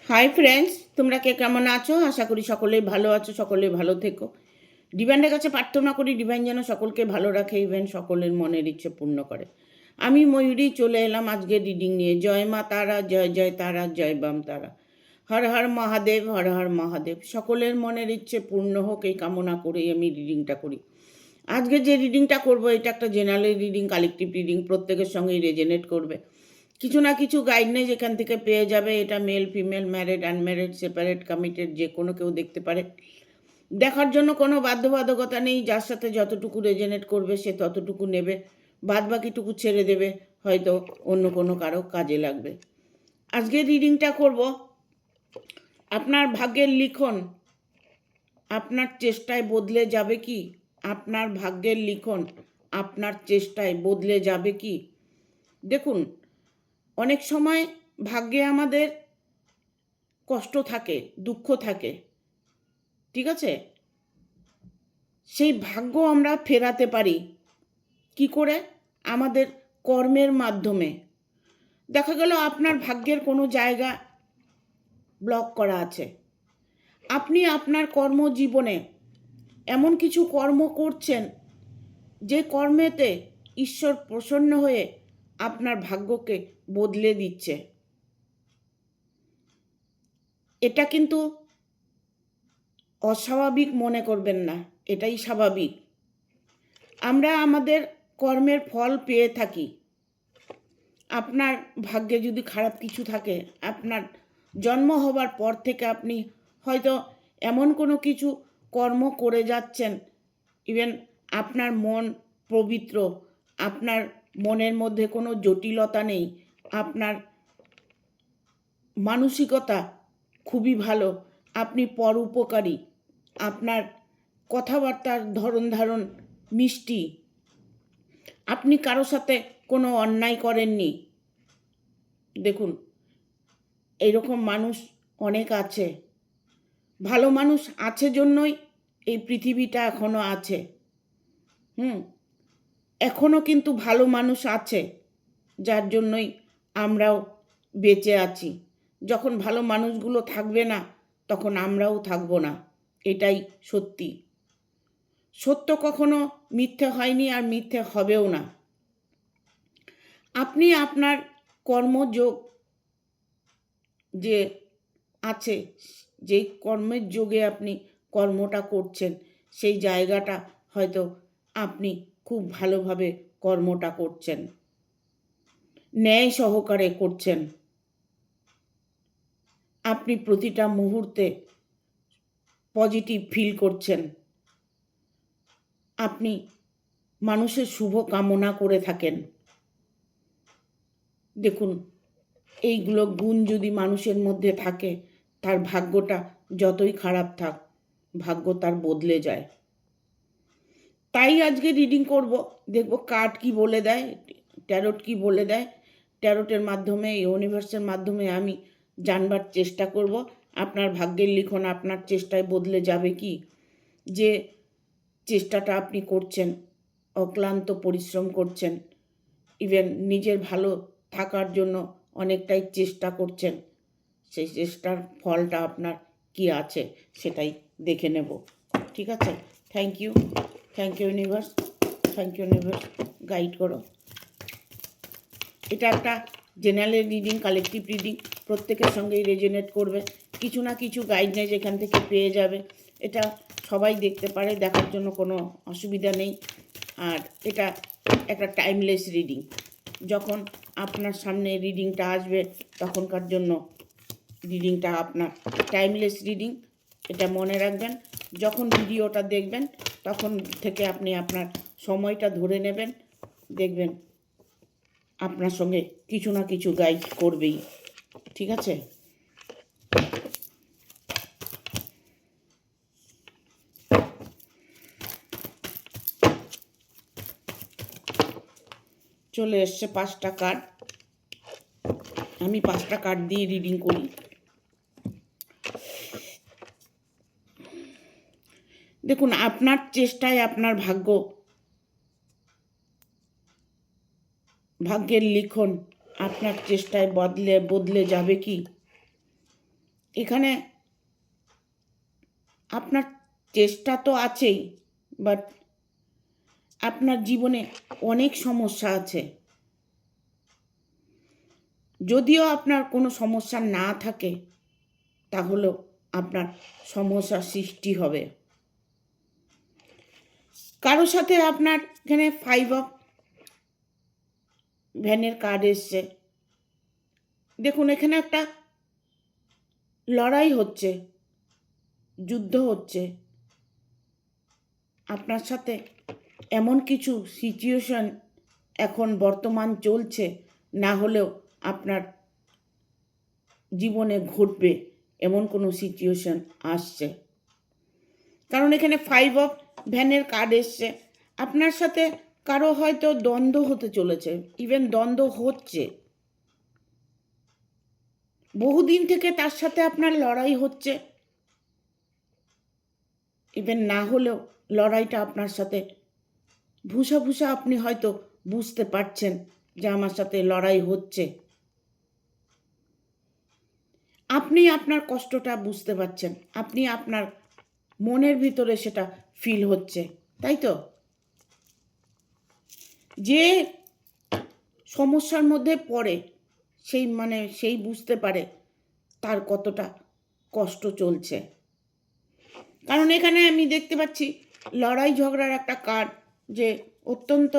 Hi friends, তোমরা কে কেমন আছো? আশা করি সকলেই ভালো আছো, সকলেই ভালো থেকো। ডিভাইনের কাছে প্রার্থনা করি ডিভাইন যেন সকলকে ভালো রাখে, ইভেন সকলের মনের ইচ্ছে পূর্ণ করে। আমি ময়ূরী চলে এলাম আজকে রিডিং নিয়ে। জয় মা তারা, জয় জয় তারা, জয় বাম তারা। হর হর মহাদেব, হর হর মহাদেব। সকলের মনের ইচ্ছে পূর্ণ হোক এই কামনা করেই আমি রিডিংটা করি। আজকে যে রিডিংটা করব এটা একটা জেনারেল রিডিং, কালেকটিভ রিডিং, প্রত্যেকের সঙ্গেই রেজেনেট করবে। কিছু না কিছু গাইডলাইন এখান থেকে পেয়ে যাবে। এটা male female, married unmarried, separate committed, যে কোনো কেউ দেখতে পারে। দেখার জন্য কোনো বাধ্যবাধকতা নেই। যার সাথে যতটুকু রেজেনেট করবে সে ততটুকু নেবে, বাদ বাকিটুকু ছেড়ে দেবে, হয়তো অন্য কোনো কারো কাজে লাগবে। আজকে রিডিংটা করব আপনার ভাগ্যের লিখন আপনার চেষ্টায় বদলে যাবে কি। আপনার ভাগ্যের লিখন আপনার চেষ্টায় বদলে যাবে কি। দেখুন, অনেক সময় ভাগ্যে আমাদের কষ্ট থাকে, দুঃখ থাকে, ঠিক আছে? সেই ভাগ্য আমরা ফেরাতে পারি কি করে? আমাদের কর্মের মাধ্যমে। দেখা গেল আপনার ভাগ্যের কোনো জায়গা ব্লক করা আছে। আপনি আপনার কর্মজীবনে এমন কিছু কর্ম করছেন যে কর্মেতে ঈশ্বর প্রসন্ন হয়ে আপনার ভাগ্যকে বদলে দিচ্ছে। এটা কিন্তু অস্বাভাবিক মনে করবেন না, এটাই স্বাভাবিক। আমরা আমাদের কর্মের ফল পেয়ে থাকি। আপনার ভাগ্যে যদি খারাপ কিছু থাকে, আপনার জন্ম হবার পর থেকে আপনি হয়তো এমন কোনো কিছু কর্ম করে যাচ্ছেন, ইভেন আপনার মন পবিত্র, আপনার মনের মধ্যে কোনো জটিলতা নেই, আপনার মানসিকতা খুবই ভালো, আপনি পরোপকারী, আপনার কথাবার্তার ধরন ধারণ মিষ্টি, আপনি কারো সাথে কোনো অন্যায় করেননি। দেখুন, এইরকম মানুষ অনেক আছে। ভালো মানুষ আছে জন্যই এই পৃথিবীটা এখনো আছে। এখনো কিন্তু ভালো মানুষ আছে, যার জন্যই আমরাও বেঁচে আছি। যখন ভালো মানুষগুলো থাকবে না, তখন আমরাও থাকবো না। এটাই সত্যি। সত্য কখনো মিথ্যে হয়নি আর মিথ্যে হবেও না। আপনি আপনার কর্মযোগ যে আছে, যেই কর্মের যোগে আপনি কর্মটা করছেন, সেই জায়গাটা হয়তো আপনি খুব ভালোভাবে কর্মটা করছেন, ন্যায় সহকারে করছেন। আপনি প্রতিটা মুহূর্তে পজিটিভ ফিল করছেন। আপনি মানুষের শুভ কামনা করে থাকেন। দেখুন, এইগুলো গুণ যদি মানুষের মধ্যে থাকে, তার ভাগ্যটা যতই খারাপ থাক, ভাগ্য তার বদলে যায়। তাই আজকে রিডিং করব, দেখব কার্ড কি বলে দেয়, ট্যারোট কি বলে দেয়। ট্যারোটের মাধ্যমে, ইউনিভার্সের মাধ্যমে আমি জানবার চেষ্টা করব আপনার ভাগ্যের লিখন আপনার চেষ্টায় বদলে যাবে কি। যে চেষ্টাটা আপনি করছেন, অক্লান্ত পরিশ্রম করছেন, ইভেন নিজের ভালো থাকার জন্য অনেকটাই চেষ্টা করছেন, সেই চেষ্টার ফলটা আপনার কি আছে সেটাই দেখে নেব। ঠিক আছে? Thank you, thank you universe, thank you universe, guide করো। এটা একটা জেনারেল রিডিং, কালেকটিভ রিডিং, প্রত্যেকের সঙ্গেই রেজোনেট করবে। কিছু না কিছু গাইডলাইন এখান থেকে পেয়ে যাবে। এটা সবাই দেখতে পারে, দেখার জন্য কোনো অসুবিধা নেই। আর এটা একটা টাইমলেস রিডিং। যখন আপনার সামনে রিডিংটা আসবে তখনকার জন্য রিডিংটা আপনার টাইমলেস রিডিং, এটা মনে রাখবেন। যখন ভিডিওটা দেখবেন তখন থেকে আপনি আপনার সময়টা ধরে নেবেন, দেখবেন আপনার সঙ্গে কিছু না কিছু গাইড করবেই। ঠিক আছে? চলে এসছে 5টা কার্ড। আমি 5টা কার্ড দিয়ে রিডিং করি। দেখুন, আপনার চেষ্টায় আপনার ভাগ্য, ভাগ্যের লিখন আপনার চেষ্টায় বদলে যাবে কি। এখানে আপনার চেষ্টা তো আছেই, বাট আপনার জীবনে অনেক সমস্যা আছে। যদিও আপনার কোনো সমস্যা না থাকে, তাহলেও আপনার সমস্যার সৃষ্টি হবে। কারোর সাথে আপনার এখানে 5 অফ ভ্যানের কার্ড এসছে। দেখুন, এখানে একটা লড়াই হচ্ছে, যুদ্ধ হচ্ছে আপনার সাথে। এমন কিছু সিচুয়েশন এখন বর্তমান চলছে, না হলেও আপনার জীবনে ঘটবে এমন কোনো সিচুয়েশন আসছে। কারণ এখানে 5 অফ ভ্যানের কার্ড এসছে। আপনার সাথে কারো হয়তো দ্বন্দ্ব হতে চলেছে, ইভেন দ্বন্দ্ব হচ্ছে। বহুদিন থেকে তার সাথে আপনার লড়াই হচ্ছে, ইভেন না হলেও লড়াইটা আপনার সাথে ভুষা ভুষা আপনি হয়তো বুঝতে পারছেন যে আমার সাথে লড়াই হচ্ছে। আপনি আপনার কষ্টটা বুঝতে পারছেন, আপনি আপনার মনের ভিতরে সেটা ফিল হচ্ছে, তাই তো? যে সমস্যার মধ্যে পড়ে সেই বুঝতে পারে তার কতটা কষ্ট চলছে। কারণ এখানে আমি দেখতে পাচ্ছি লড়াই ঝগড়ার একটা কার্ড, যে অত্যন্ত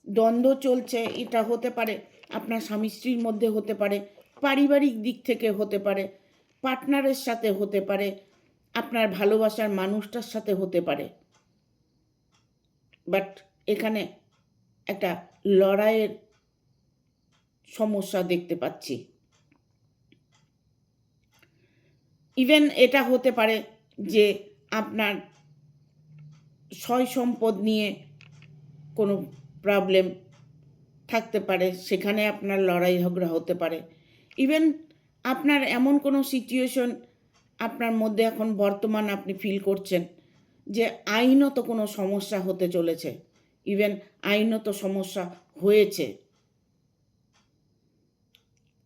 দ্বন্দ্ব চলছে। এটা হতে পারে আপনার স্বামী স্ত্রীর মধ্যে, হতে পারে পারিবারিক দিক থেকে, হতে পারে পার্টনারের সাথে, হতে পারে আপনার ভালোবাসার মানুষটার সাথে, হতে পারে। বাট এখানে একটা লড়াইয়ের সমস্যা দেখতে পাচ্ছি। ইভেন এটা হতে পারে যে আপনার সয় সম্পদ নিয়ে কোনো প্রবলেম থাকতে পারে, সেখানে আপনার লড়াই ঝগড়া হতে পারে। ইভেন আপনার এমন কোনো সিচুয়েশন আপনার মধ্যে এখন বর্তমান আপনি ফিল করছেন যে আইনত কোনো সমস্যা হতে চলেছে, ইভেন আইনত সমস্যা হয়েছে।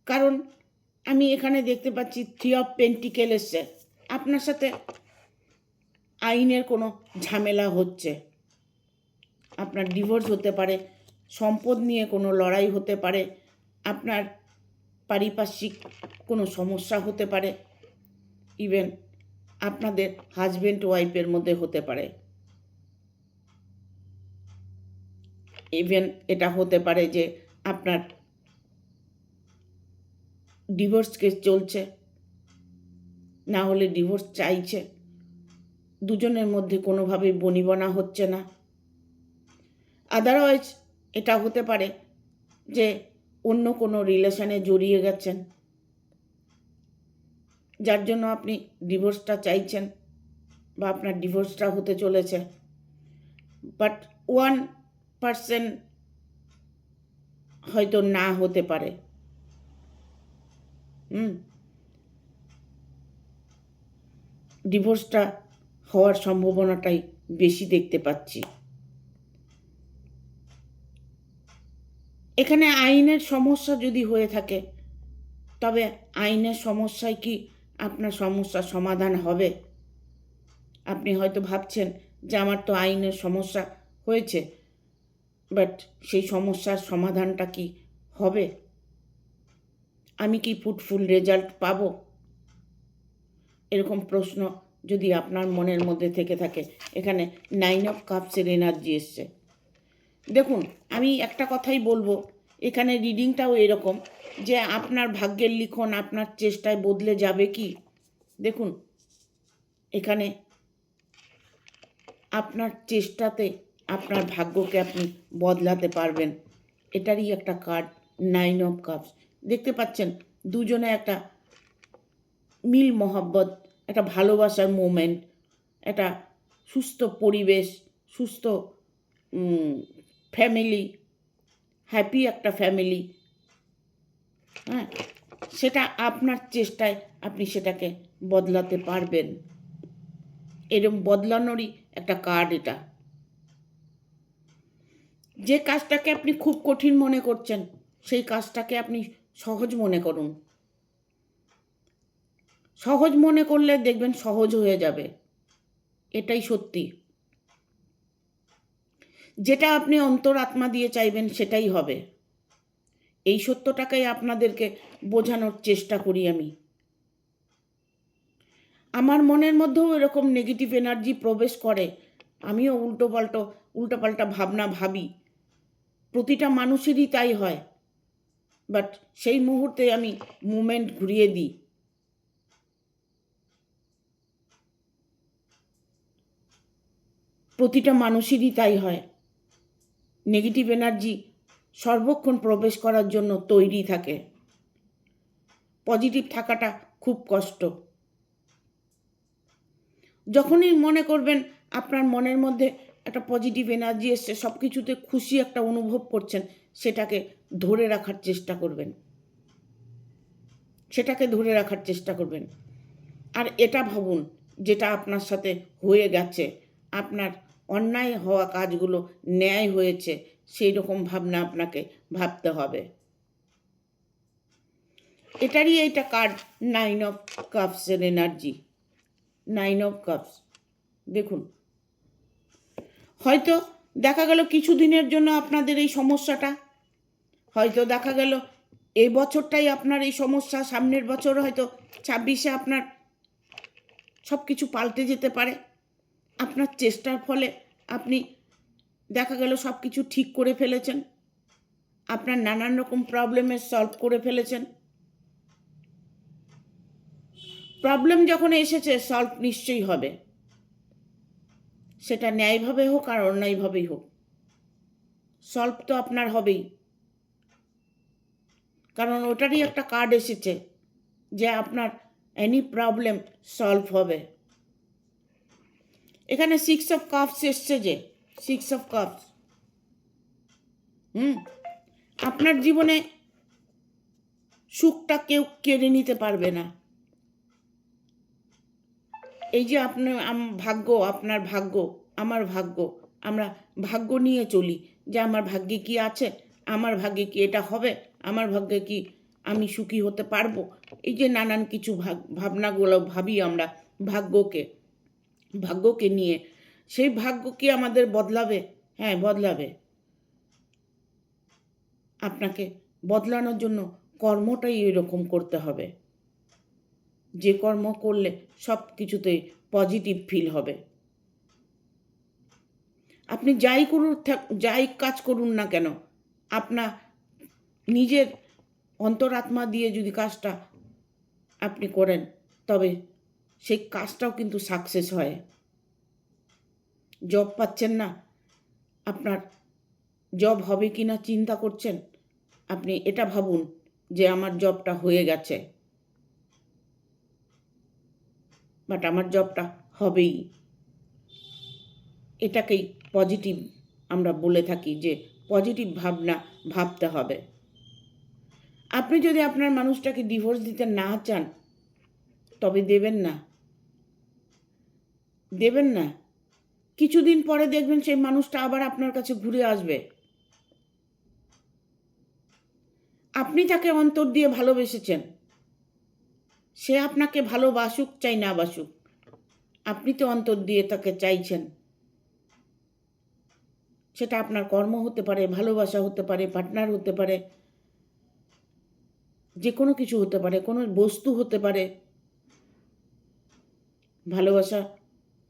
কারণ আমি এখানে দেখতে পাচ্ছি 3 অফ পেন্টিকেল এসছে। আপনার সাথে আইনের কোনো ঝামেলা হচ্ছে, আপনার ডিভোর্স হতে পারে, সম্পদ নিয়ে কোনো লড়াই হতে পারে, আপনার পারিপার্শ্বিক কোনো সমস্যা হতে পারে, ইভেন আপনাদের হাজব্যান্ড ওয়াইফের মধ্যে হতে পারে। ইভেন এটা হতে পারে যে আপনার ডিভোর্স কেস চলছে, না হলে ডিভোর্স চাইছে, দুজনের মধ্যে কোনোভাবেই বনিবনা হচ্ছে না। আদারওয়াইজ এটা হতে পারে যে অন্য কোনো রিলেশনে জড়িয়ে গেছেন, যার জন্য আপনি ডিভোর্সটা চাইছেন বা আপনার ডিভোর্সটা হতে চলেছে। বাট 1% হয়তো না হতে পারে। ডিভোর্সটা হওয়ার সম্ভাবনাটাই বেশি দেখতে পাচ্ছি। এখানে আইনের সমস্যা যদি হয়ে থাকে, তবে আইনের সমস্যায় কি আপনার সমস্যার সমাধান হবে? আপনি হয়তো ভাবছেন যে আমার তো আইনের সমস্যা হয়েছে, বাট সেই সমস্যার সমাধানটা কি হবে? আমি কি ফুল রেজাল্ট পাবো? এরকম প্রশ্ন যদি আপনার মনের মধ্যে থেকে থাকে, এখানে 9 অফ কাপসের এনার্জি এসছে। দেখুন, আমি একটা কথাই বলবো, এখানে রিডিংটাও এরকম যে আপনার ভাগ্যের লিখন আপনার চেষ্টায় বদলে যাবে কি? দেখুন, এখানে আপনার চেষ্টাতে আপনার ভাগ্যকে আপনি বদলাতে পারবেন, এটারই একটা কার্ড 9 অফ কাপস। দেখতে পাচ্ছেন দুজনে একটা মিল মহব্বত, একটা ভালোবাসার মোমেন্ট, একটা সুস্থ পরিবেশ, সুস্থ ফ্যামিলি, হ্যাপি একটা ফ্যামিলি। হ্যাঁ, সেটা আপনার চেষ্টায় আপনি সেটাকে বদলাতে পারবেন। এরকম বদলানোরই একটা কার্ড এটা। যে কাজটাকে আপনি খুব কঠিন মনে করছেন, সেই কাজটাকে আপনি সহজ মনে করুন। সহজ মনে করলে দেখবেন সহজ হয়ে যাবে, এটাই সত্যি। যেটা আপনি অন্তরাত্মা দিয়ে চাইবেন সেটাই হবে, এই সত্যটাকেই আপনাদেরকে বোঝানোর চেষ্টা করি আমি। আমার মনের মধ্যেও এরকম নেগেটিভ এনার্জি প্রবেশ করে, আমিও উল্টোপাল্টা ভাবনা ভাবি, প্রতিটা মানুষেরই তাই হয়। বাট সেই মুহূর্তে আমি মুভমেন্ট ঘুরিয়ে দিই। প্রতিটা মানুষেরই তাই হয়, নেগেটিভ এনার্জি সর্বক্ষণ প্রবেশ করার জন্য তৈরি থাকে। পজিটিভ থাকাটা খুব কষ্ট। যখনই মনে করবেন আপনার মনের মধ্যে একটা পজিটিভ এনার্জি এসছে, সব কিছুতে খুশি একটা অনুভব করছেন, সেটাকে ধরে রাখার চেষ্টা করবেন, আর এটা ভাবুন যেটা আপনার সাথে হয়ে গেছে, আপনার অন্যায় হওয়া কাজগুলো ন্যায় হয়েছে, সেই রকম ভাবনা আপনাকে ভাবতে হবে। এটারই এইটা কার্ড 9 অফ কাপসের এনার্জি। 9 অফ কাপস দেখুন, হয়তো দেখা গেল কিছুদিনের জন্য আপনাদের এই সমস্যাটা, হয়তো দেখা গেল এই বছরটাই আপনার এই সমস্যা, সামনের বছর হয়তো 26-এ আপনার সব কিছু পাল্টে যেতে পারে। আপনার চেষ্টার ফলে আপনি দেখা গেল সব কিছু ঠিক করে ফেলেছেন, আপনার নানান রকম প্রবলেমের সলভ করে ফেলেছেন। প্রবলেম যখন এসেছে সলভ নিশ্চয়ই হবে, সেটা ন্যায়ভাবে হোক আর অন্যায়ভাবেই হোক, সলভ তো আপনার হবেই, কারণ ওটারই একটা কার্ড এসেছে যে আপনার এনি প্রবলেম সলভ হবে। এখানে 6 অফ কাপস এসছে, যে 6 অফ কাপস, আপনার জীবনে সুখটা কেউ কেড়ে নিতে পারবে না। এই যে আপনার ভাগ্য, আপনার ভাগ্য, আমার ভাগ্য, আমরা ভাগ্য নিয়ে চলি যে আমার ভাগ্যে কি আছে, আমার ভাগ্যে কি এটা হবে, আমার ভাগ্যে কি আমি সুখী হতে পারবো, এই যে নানান কিছু ভাবনাগুলো ভাবি আমরা ভাগ্যকে নিয়ে, সেই ভাগ্য কি আমাদের বদলাবে? হ্যাঁ, বদলাবে। আপনাকে বদলানোর জন্য কর্মটাই এরকম করতে হবে, যে কর্ম করলে সব কিছুতেই পজিটিভ ফিল হবে। আপনি যাই কাজ করুন না কেন, আপনার নিজের অন্তরাত্মা দিয়ে যদি কাজটা আপনি করেন, তবে সেই কাজটাও কিন্তু সাকসেস হয়। জব পাচ্ছেন না, আপনার জব হবে কি না চিন্তা করছেন, আপনি এটা ভাবুন যে আমার জবটা হয়ে গেছে, বাট আমার জবটা হবেই। এটাকেই পজিটিভ আমরা বলে থাকি, যে পজিটিভ ভাবনা ভাবতে হবে। আপনি যদি আপনার মানুষটাকে ডিভোর্স দিতে না চান, তবে দেবেন না। কিছুদিন পরে দেখবেন সেই মানুষটা আবার আপনার কাছে ঘুরে আসবে। আপনি তাকে অন্তর দিয়ে ভালোবেসেছেন, সে আপনাকে ভালোবাসুক চাই না বাসুক, আপনি তো অন্তর দিয়ে তাকে চাইছেন। সেটা আপনার কর্ম হতে পারে, ভালোবাসা হতে পারে, পার্টনার হতে পারে, যে কোনো কিছু হতে পারে, কোনো বস্তু হতে পারে। ভালোবাসা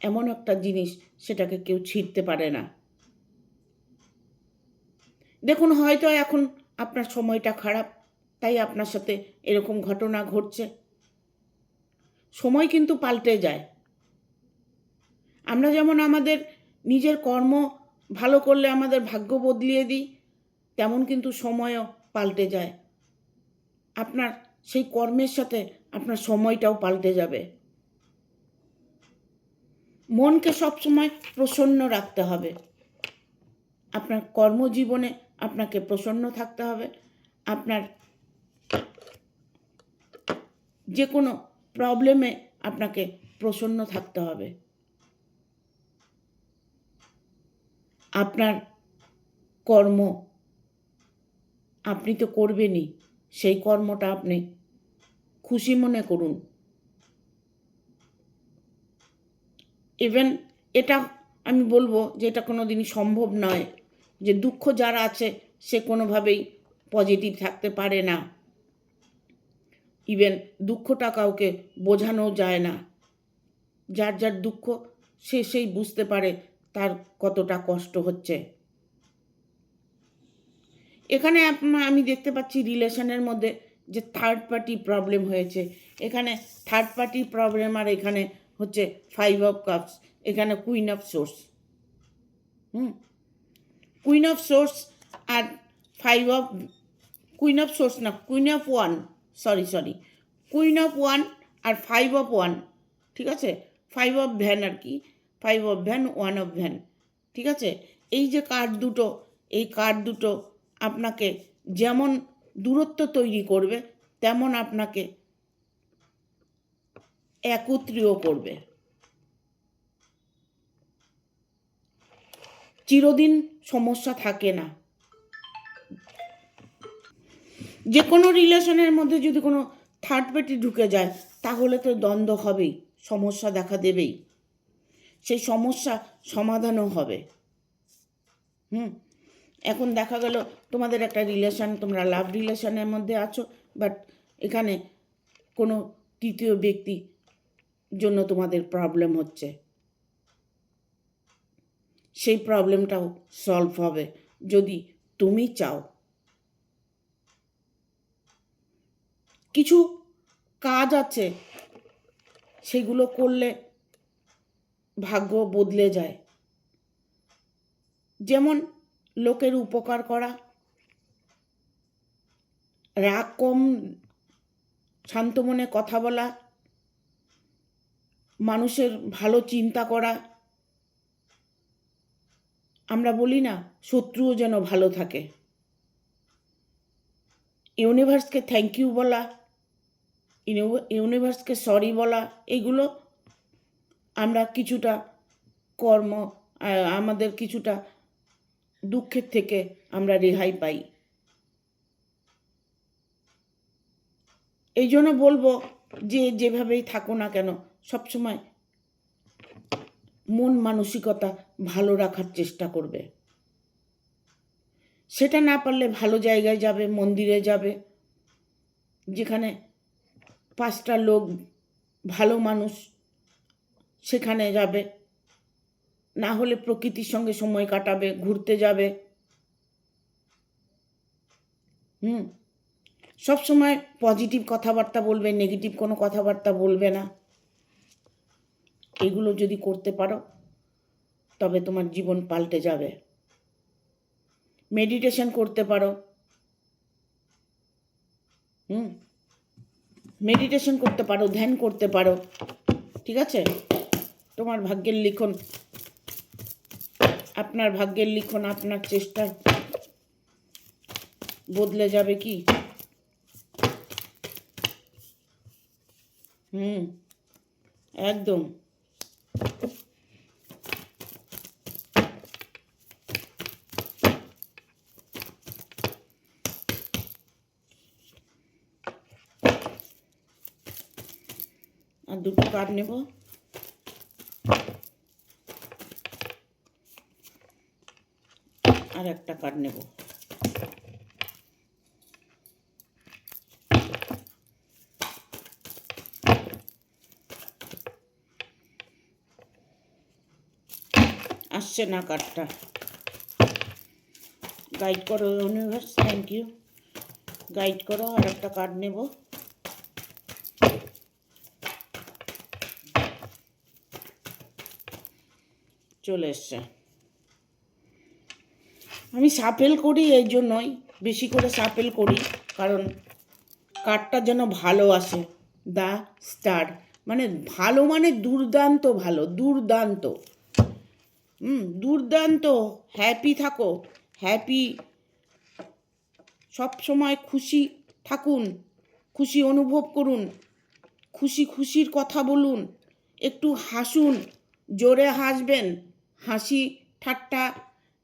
এমন একটা জিনিস, সেটাকে কেউ ছিঁড়তে পারে না। দেখুন, হয়তো এখন আপনার সময়টা খারাপ, তাই আপনার সাথে এরকম ঘটনা ঘটছে। সময় কিন্তু পাল্টে যায়। আমরা যেমন আমাদের নিজের কর্ম ভালো করলে আমাদের ভাগ্য বদলিয়ে দিই, তেমন কিন্তু সময়ও পাল্টে যায়। আপনার সেই কর্মের সাথে আপনার সময়টাও পাল্টে যাবে। মনকে সবসময় প্রসন্ন রাখতে হবে। আপনার কর্মজীবনে আপনাকে প্রসন্ন থাকতে হবে। আপনার যে কোনো প্রবলেমে আপনাকে প্রসন্ন থাকতে হবে। আপনার কর্ম আপনি তো করবেনই, সেই কর্মটা আপনি খুশি মনে করুন। ইভেন এটা আমি বলবো যে এটা কোনো দিনই সম্ভব নয় যে দুঃখ যার আছে সে কোনোভাবেই পজিটিভ থাকতে পারে না। ইভেন দুঃখটা কাউকে বোঝানো যায় না। যার যার দুঃখ সে সেই বুঝতে পারে তার কতটা কষ্ট হচ্ছে। এখানে আমি দেখতে পাচ্ছি রিলেশনের মধ্যে যে থার্ড পার্টি প্রবলেম হয়েছে। এখানে থার্ড পার্টি প্রবলেম, আর এখানে হচ্ছে 5 অফ কাপস, এখানে queen of swords. Queen of swords R 5 of queen of swords না, queen of one, sorry queen of one R 5 of one, ঠিক আছে, 5 অফ ভ্যান আর কি, 5 of van, 1 of van, ঠিক আছে। এই যে কার্ড দুটো, এই কার্ড দুটো আপনাকে যেমন দূরত্ব তৈরি করবে তেমন আপনাকে একত্রীয় করবে। চিরদিন সমস্যা থাকে না। যে কোনো রিলেশনের মধ্যে যদি কোনো থার্ড পার্টি ঢুকে যায় তাহলে তো দ্বন্দ্ব হবেই, সমস্যা দেখা দেবেই, সেই সমস্যা সমাধানও হবে। এখন দেখা গেল তোমাদের একটা রিলেশন, তোমরা লাভ রিলেশনের মধ্যে আছো, বাট এখানে কোনো তৃতীয় ব্যক্তি জন্য তোমাদের প্রবলেম হচ্ছে। সেই প্রবলেমটাও সলভ হবে যদি তুমি চাও। কিছু কাজ আছে সেগুলো করলে ভাগ্য বদলে যায়, যেমন লোকের উপকার করা, রাগ কম, শান্ত মনে কথা বলা, মানুষের ভালো চিন্তা করা। আমরা বলি না শত্রুও যেন ভালো থাকে, ইউনিভার্সকে থ্যাংক ইউ বলা, ইউনিভার্সকে সরি বলা, এগুলো আমরা কিছুটা কর্ম, আমাদের কিছুটা দুঃখের থেকে আমরা রেহাই পাই। এই জন্য বলবো যে যেভাবেই থাকো না কেন সবসময় মন মানসিকতা ভালো রাখার চেষ্টা করবে। সেটা না পারলে ভালো জায়গায় যাবে, মন্দিরে যাবে, যেখানে 5টা লোক ভালো মানুষ, সেখানে যাবে, না হলে প্রকৃতির সঙ্গে সময় কাটাবে, ঘুরতে যাবে। সবসময় পজিটিভ কথাবার্তা বলবে, নেগেটিভ কোনো কথাবার্তা বলবে না। এগুলো যদি করতে পারো তবে তোমার জীবন পাল্টে যাবে। মেডিটেশন করতে পারো, মেডিটেশন করতে পারো, ধ্যান করতে পারো, ঠিক আছে। তোমার ভাগ্যের লিখন, আপনার ভাগ্যের লিখন আপনার চেষ্টা বদলে যাবে কি। একদম। আর দুটো কার্ড নেব, আর একটা কার্ড নেব। আসছে না কার্ডটা, গাইড করো ইউনিভার্স, থ্যাংক ইউ, গাইড করো। আর একটা কার্ড নেব। চলে এসছে। আমি সাপেল করি এই জন্যই, বেশি করে সাপেল করি, কারণ কার্ডটা যেন ভালো আসে। দ্য স্টার মানে ভালো, মানে দুর্দান্ত ভালো, দুর্দান্ত, দুর্দান্ত। হ্যাপি থাকো, হ্যাপি, সব সময় খুশি থাকুন, খুশি অনুভব করুন, খুশির কথা বলুন, একটু হাসুন, জোরে হাসবেন, হাসি ঠাট্টা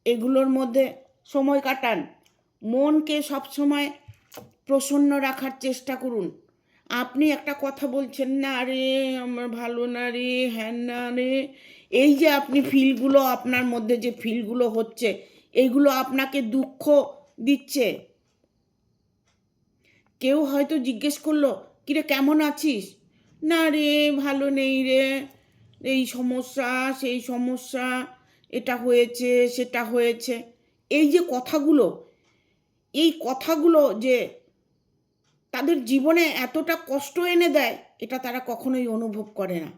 এগুলোর মধ্যে সময় কাটান। মনকে সবসময় প্রসন্ন রাখার চেষ্টা করুন। আপনি একটা কথা বলছেন না রে, আমার ভালো না রে, হ্যাঁ না রে, এই যে আপনি ফিলগুলো, আপনার মধ্যে যে ফিলগুলো হচ্ছে, এইগুলো আপনাকে দুঃখ দিচ্ছে। কেউ হয়তো জিজ্ঞেস করলো, কিরে কেমন আছিস? না রে, ভালো নেই রে, এই সমস্যা সেই সমস্যা, এটা হয়েছে সেটা হয়েছে। এই যে কথাগুলো, এই কথাগুলো যে তাদের জীবনে এতটা কষ্ট এনে দেয়, এটা তারা কখনোই অনুভব করে না।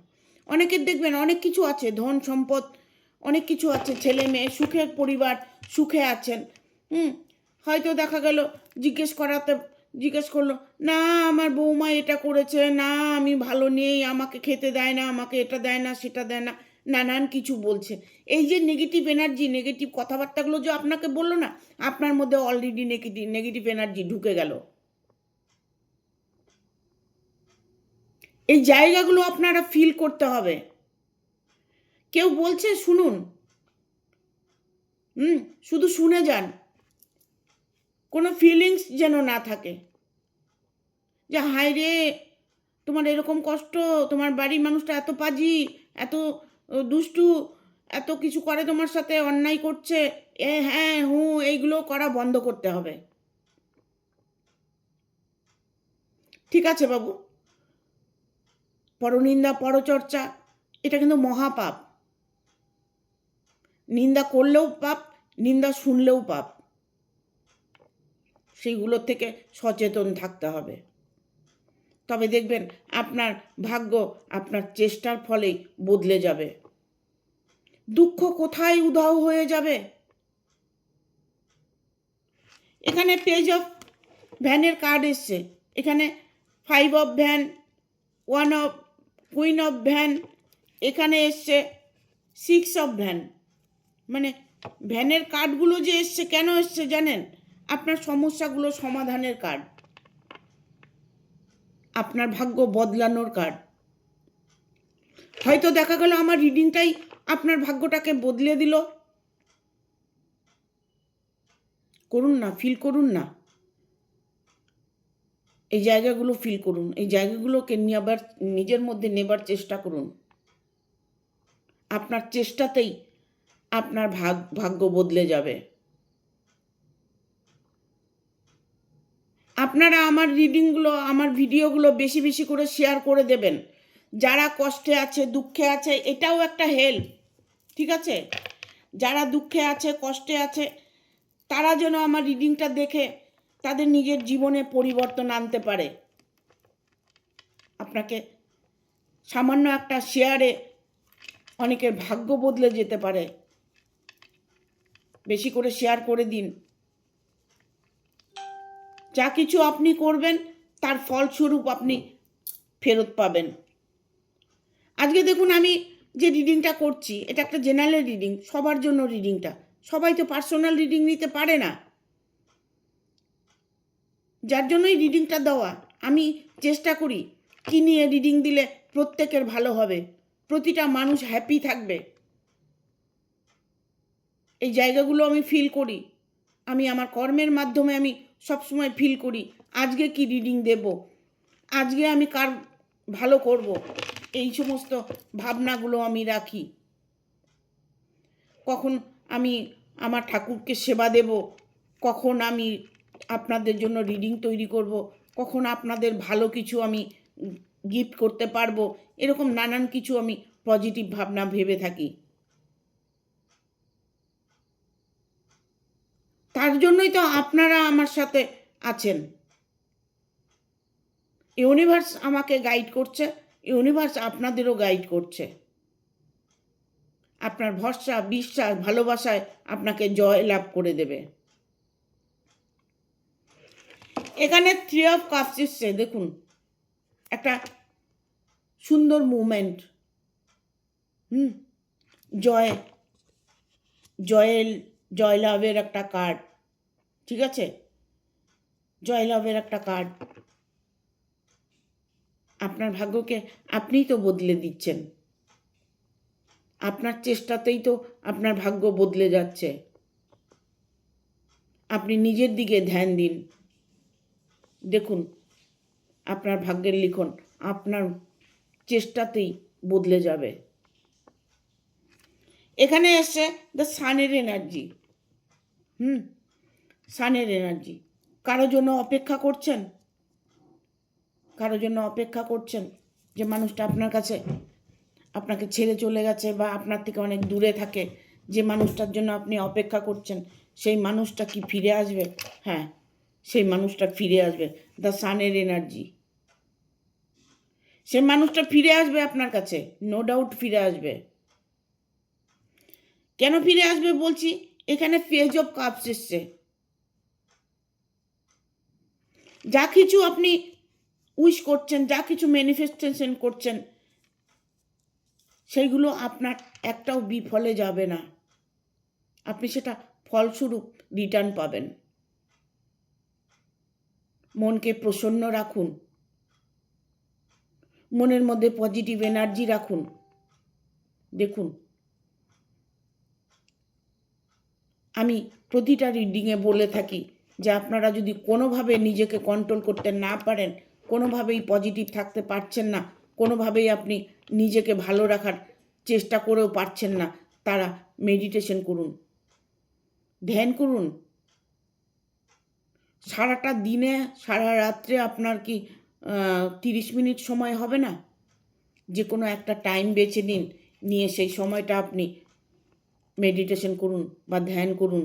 অনেকের দেখবেন অনেক কিছু আছে, ধন সম্পদ অনেক কিছু আছে, ছেলে মেয়ে, সুখের পরিবার, সুখে আছেন। হয়তো দেখা গেল জিজ্ঞেস করলো, না আমার বৌমা এটা করেছে, না আমি ভালো নেই, আমাকে খেতে দেয় না, আমাকে এটা দেয় না, সেটা দেয় না, নানান কিছু বলছে। এই যে নেগেটিভ এনার্জি, নেগেটিভ কথাবার্তাগুলো যে আপনাকে বললো না, আপনার মধ্যে অলরেডি নেগেটিভ এনার্জি ঢুকে গেল। এই জায়গাগুলো আপনারা ফিল করতে হবে। কেউ বলছে শুনুন, শুধু শুনে যান, কোনো ফিলিংস যেন না থাকে যে হায় রে তোমার এরকম কষ্ট, তোমার বাড়ির মানুষটা এত পাজি, এত দুষ্টু, এত কিছু করে, তোমার সাথে অন্যায় করছে, হ্যাঁ এইগুলো করা বন্ধ করতে হবে। ঠিক আছে বাবু, পরনিন্দা পরচর্চা এটা কিন্তু মহাপাপ। নিন্দা করলেও পাপ, নিন্দা শুনলেও পাপ। সেইগুলোর থেকে সচেতন থাকতে হবে। তবে দেখবেন আপনার ভাগ্য আপনার চেষ্টার ফলেই বদলে যাবে। দুঃখ কোথায় উধাও হয়ে যাবে। এখানে পেজ অফ ভ্যানের কার্ড এসছে, এখানে 5 of van, 1 of queen of van, এখানে এসছে 6 অফ ভ্যান। মানে ভ্যানের কার্ডগুলো যে এসছে, কেন এসছে জানেন? আপনার সমস্যাগুলো সমাধানের কার্ড, আপনার ভাগ্য বদলানোর কার্ড। হয়তো দেখা গেল আমার রিডিংটাই আপনার ভাগ্যটাকে বদলে দিল। করুন না, ফিল করুন না, এই জায়গাগুলো ফিল করুন, এই জায়গাগুলোকে নিজের মধ্যে নেবার চেষ্টা করুন। আপনার চেষ্টাতেই আপনার ভাগ্য বদলে যাবে। আপনারা আমার রিডিংগুলো, আমার ভিডিওগুলো বেশি বেশি করে শেয়ার করে দেবেন। যারা কষ্টে আছে, দুঃখে আছে, এটাও একটা হেল্প, ঠিক আছে? যারা দুঃখে আছে, কষ্টে আছে, তারা যেন আমার রিডিংটা দেখে তাদের নিজের জীবনে পরিবর্তন আনতে পারে। আপনাকে সামান্য একটা শেয়ারে অনেকের ভাগ্য বদলে যেতে পারে। বেশি করে শেয়ার করে দিন। যা কিছু আপনি করবেন তার ফলস্বরূপ আপনি ফেরত পাবেন। আজকে দেখুন আমি যে রিডিংটা করছি, এটা একটা জেনারেল রিডিং, সবার জন্য রিডিংটা। সবাই তো পার্সোনাল রিডিং নিতে পারে না, যার জন্যই রিডিংটা দেওয়া। আমি চেষ্টা করি কি নিয়ে রিডিং দিলে প্রত্যেকের ভালো হবে, প্রতিটা মানুষ হ্যাপি থাকবে। এই জায়গাগুলো আমি ফিল করি, আমি আমার কর্মের মাধ্যমে আমি সবসময় ফিল করি আজকে কি রিডিং দেব, আজকে আমি কার ভালো করব, এই সমস্ত ভাবনাগুলো আমি রাখি। কখন আমি আমার ঠাকুরকে সেবা দেব, কখন আমি আপনাদের জন্য রিডিং তৈরি করব, কখন আপনাদের ভালো কিছু আমি গিফট করতে পারবো, এরকম নানান কিছু আমি পজিটিভ ভাবনা ভেবে থাকি। তার জন্যই তো আপনারা আমার সাথে আছেন। ইউনিভার্স আমাকে গাইড করছে, ইউনিভার্স আপনাদেরও গাইড করছে। আপনার ভরসা, বিশ্বাস, ভালোবাসায় আপনাকে জয় লাভ করে দেবে। এখানে 3 অফ কাপস এসছে, দেখুন একটা সুন্দর মুভমেন্ট। জয়লাভের একটা কার্ড, ঠিক আছে? জয়লাভের একটা কার্ড। আপনার ভাগ্যকে আপনিই তো বদলে দিচ্ছেন, আপনার চেষ্টাতেই তো আপনার ভাগ্য বদলে যাচ্ছে। আপনি নিজের দিকে ধ্যান দিন, দেখুন আপনার ভাগ্যের লিখন আপনার চেষ্টাতেই বদলে যাবে। এখানে এসছে দ্য সানের এনার্জি। সানের এনার্জি। কারো জন্য অপেক্ষা করছেন, কারো জন্য অপেক্ষা করছেন, যে মানুষটা আপনার কাছে আপনাকে ছেড়ে চলে গেছে বা আপনার থেকে অনেক দূরে থাকে, যে মানুষটার জন্য আপনি অপেক্ষা করছেন, সেই মানুষটা কি ফিরে আসবে? হ্যাঁ, সেই মানুষটা ফিরে আসবে। দ্য সানের এনার্জি। সেই মানুষটা ফিরে আসবে আপনার কাছে, নো ডাউট ফিরে আসবে। কেন ফিরে আসবে বলছি? এখানে পেজ অফ কাপস এসছে। যা কিছু আপনি উইশ করছেন, যা কিছু ম্যানিফেস্টেশন করছেন, সেইগুলো আপনার একটাও বিফলে যাবে না। আপনি সেটা ফলস্বরূপ রিটার্ন পাবেন। মনকে প্রসন্ন রাখুন, মনের মধ্যে পজিটিভ এনার্জি রাখুন। দেখুন, আমি প্রতিটা রিডিংয়ে বলে থাকি যে আপনারা যদি কোনোভাবে নিজেকে কন্ট্রোল করতে না পারেন, কোনোভাবেই পজিটিভ থাকতে পারছেন না, কোনোভাবেই আপনি নিজেকে ভালো রাখার চেষ্টা করেও পারছেন না, তারা মেডিটেশন করুন, ধ্যান করুন। সারাটা দিনে, সারা রাত্রে আপনার কি 30 মিনিট সময় হবে না? যে কোনো একটা টাইম বেছে নিন, নিয়ে সেই সময়টা আপনি মেডিটেশন করুন বা ধ্যান করুন।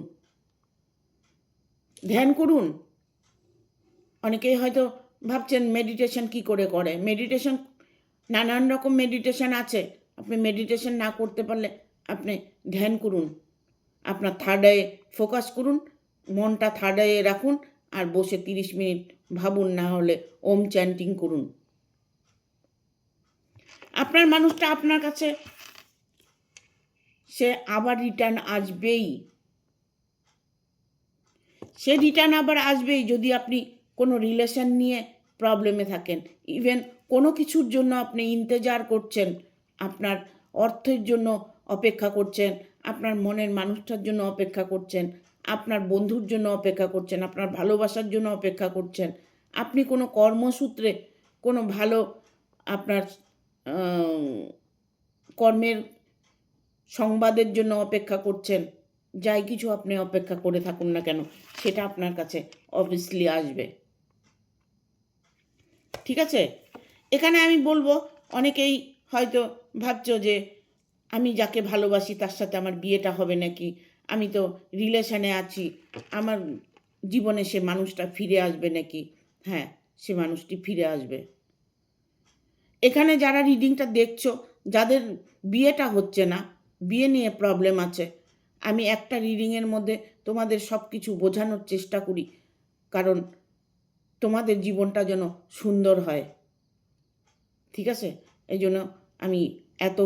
ধ্যান করুন। অনেকেই হয়তো ভাবছেন মেডিটেশন কি করে করে। মেডিটেশন, নানান রকম মেডিটেশন আছে। আপনি মেডিটেশন না করতে পারলে আপনি ধ্যান করুন। আপনার থার্ড আইয়ে ফোকাস করুন, মনটা থার্ড আইয়ে রাখুন, আর বসে 30 মিনিট ভাবুন, না হলে ওম চ্যান্টিং করুন। আপনার মানুষটা আপনার কাছে সে আবার রিটার্ন আসবেই। সে রিটার্ন আবার আসবেই যদি আপনি কোনো রিলেশন নিয়ে প্রবলেমে থাকেন। ইভেন কোনো কিছুর জন্য আপনি ইন্তজার করছেন, আপনার অর্থের জন্য অপেক্ষা করছেন, আপনার মনের মানুষটার জন্য অপেক্ষা করছেন, আপনার বন্ধুর জন্য অপেক্ষা করছেন, আপনার ভালোবাসার জন্য অপেক্ষা করছেন, আপনি কোনো কর্মসূত্রে কোনো ভালো আপনার কর্মের সংবাদের জন্য অপেক্ষা করছেন, যাই কিছু আপনি অপেক্ষা করে থাকুন না কেন, সেটা আপনার কাছে অবভিয়াসলি আসবে। ঠিক আছে? এখানে আমি বলবো, অনেকেই হয়তো ভাবছো যে আমি যাকে ভালোবাসি তার সাথে আমার বিয়েটা হবে নাকি, আমি তো রিলেশনে আছি, আমার জীবনে সে মানুষটা ফিরে আসবে নাকি। হ্যাঁ, সে মানুষটি ফিরে আসবে। এখানে যারা রিডিংটা দেখছো, যাদের বিয়েটা হচ্ছে না, বিয়ে নিয়ে প্রবলেম আছে, আমি একটা রিডিংয়ের মধ্যে তোমাদের সব কিছু বোঝানোর চেষ্টা করি, কারণ তোমাদের জীবনটা যেন সুন্দর হয়। ঠিক আছে? এই জন্য আমি এত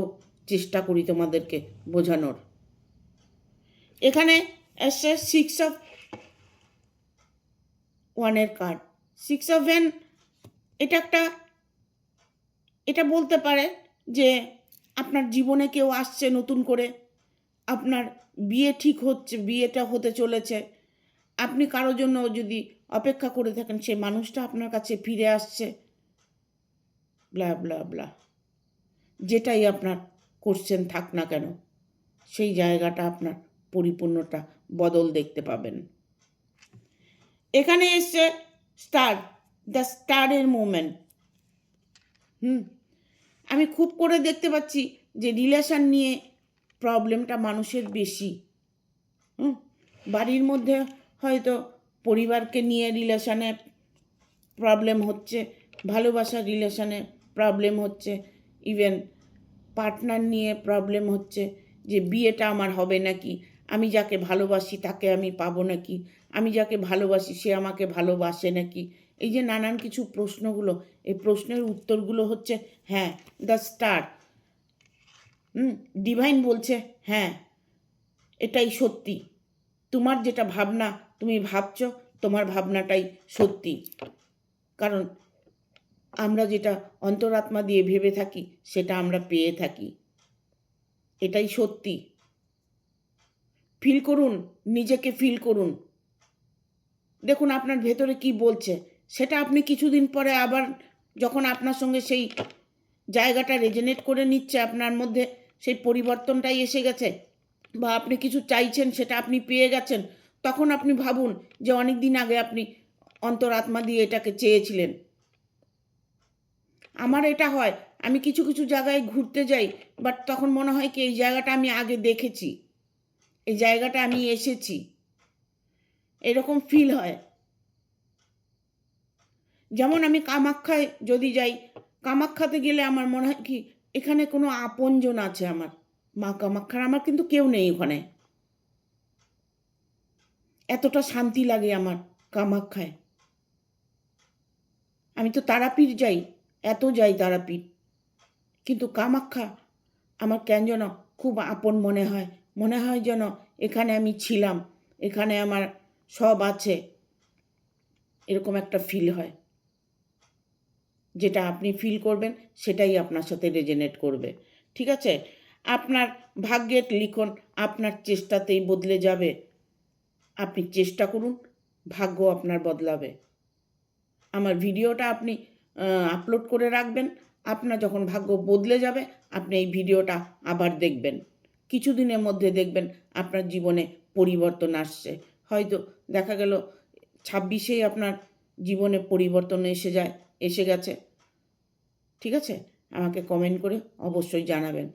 চেষ্টা করি তোমাদেরকে বোঝানোর। এখানে এসছে 6 অফ ওয়ানের কার্ড। 6 অফ ওয়ান এটা বলতে পারে যে আপনার জীবনে কেউ আসছে নতুন করে, আপনার বিয়ে ঠিক হচ্ছে, বিয়েটা হতে চলেছে, আপনি কারোর জন্য যদি অপেক্ষা করে থাকেন, সেই মানুষটা আপনার কাছে ফিরে আসছে, ব্লা ব্লা ব্লা। যেটাই আপনার কোশ্চেন থাক না কেন, সেই জায়গাটা আপনার পরিপূর্ণটা বদল দেখতে পাবেন। এখানে এসছে স্টার, দ্য স্টারের মুভমেন্ট। আমি খুব করে দেখতে পাচ্ছি যে রিলেশন নিয়ে প্রবলেমটা মানুষের বেশি। বাড়ির মধ্যে হয়তো পরিবারকে নিয়ে রিলেশনে প্রবলেম হচ্ছে, ভালোবাসার রিলেশনে প্রবলেম হচ্ছে, ইভেন পার্টনার নিয়ে প্রবলেম হচ্ছে, যে বিয়েটা আমার হবে নাকি, আমি যাকে ভালোবাসি তাকে আমি পাবো নাকি, আমি যাকে ভালোবাসি সে আমাকে ভালোবাসে নাকি। এই যে নানান কিছু প্রশ্নগুলো, এই প্রশ্নের উত্তরগুলো হচ্ছে হ্যাঁ, দ্য স্টার। ডিভাইন বলছে হ্যাঁ, এটাই সত্যি। তোমার যেটা ভাবনা তুমি ভাবছ, তোমার ভাবনাটাই সত্যি। কারণ আমরা যেটা অন্তরাত্মা দিয়ে ভেবে থাকি সেটা আমরা পেয়ে থাকি, এটাই সত্যি। ফিল করুন, নিজেকে ফিল করুন, দেখুন আপনার ভেতরে কি বলছে। সেটা আপনি কিছুদিন পরে আবার যখন আপনার সঙ্গে সেই জায়গাটা রেজনেট করে নিচ্ছে, আপনার মধ্যে সেই পরিবর্তনটাই এসে গেছে, বা আপনি কিছু চাইছেন সেটা আপনি পেয়ে গেছেন, তখন আপনি ভাবুন যে অনেক দিন আগে আপনি অন্তরাত্মা দিয়ে এটাকে চেয়েছিলেন। আমার এটা হয়, আমি কিছু কিছু জায়গায় ঘুরতে যাই, বাট তখন মনে হয় কি এই জায়গাটা আমি আগে দেখেছি, এই জায়গাটা আমি এসেছি, এরকম ফিল হয়। যেমন আমি কামাখ্যায় যদি যাই, কামাখ্যাতে গেলে আমার মনে হয় কি এখানে কোনো আপনজন আছে আমার, মা কামাখ্যার, আমার কিন্তু কেউ নেই ওখানে। এতটা শান্তি লাগে আমার কামাখ্যায়। আমি তো তারাপীঠ যাই, এত যাই তারাপীঠ, কিন্তু কামাখ্যা আমার কেন যেন খুব আপন মনে হয়। মনে হয় যেন এখানে আমি ছিলাম, এখানে আমার সব আছে, এরকম একটা ফিল হয়। যেটা আপনি ফিল করবেন সেটাই আপনার সাথে রেজোনেট করবে। ঠিক আছে? আপনার ভাগ্যের লিখন আপনার চেষ্টাতেই বদলে যাবে। আপনি চেষ্টা করুন, ভাগ্য আপনার বদলাবে। আমার ভিডিওটা আপনি আপলোড করে রাখবেন। আপনার যখন ভাগ্য বদলে যাবে, আপনি এই ভিডিওটা আবার দেখবেন। কিছুদিনের মধ্যে দেখবেন আপনার জীবনে পরিবর্তন আসছে। হয়তো দেখা গেল 26-এই আপনার জীবনে পরিবর্তন এসে গেছে। ঠিক আছে? আমাকে কমেন্ট করে অবশ্যই জানাবেন।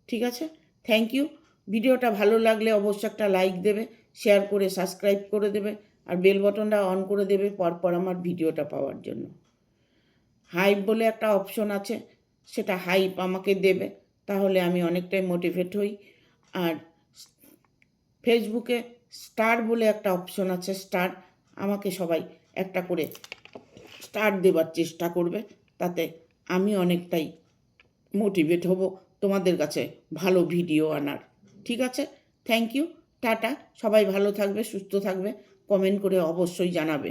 ঠিক আছে? Thank you. ভিডিওটা ভালো লাগলে অবশ্যই একটা লাইক দেবে, শেয়ার করে সাবস্ক্রাইব করে দেবে, আর বেল বাটনটা অন করে দেবে পরপর আমার ভিডিওটা পাওয়ার জন্য। হাইপ বলে একটা অপশন আছে, সেটা হাইপ আমাকে দেবে, তাহলে আমি অনেকটাই মোটিভেট হই। আর ফেসবুকে স্টার বলে একটা অপশন আছে, স্টার, আমাকে সবাই একটা করে স্টার দেবার চেষ্টা করবে, তাতে আমি অনেকটাই মোটিভেট হব তোমাদের কাছে ভালো ভিডিও আনার। ঠিক আছে? Thank you, tata. সবাই ভালো থাকবে, সুস্থ থাকবে, কমেন্ট করে অবশ্যই জানাবে।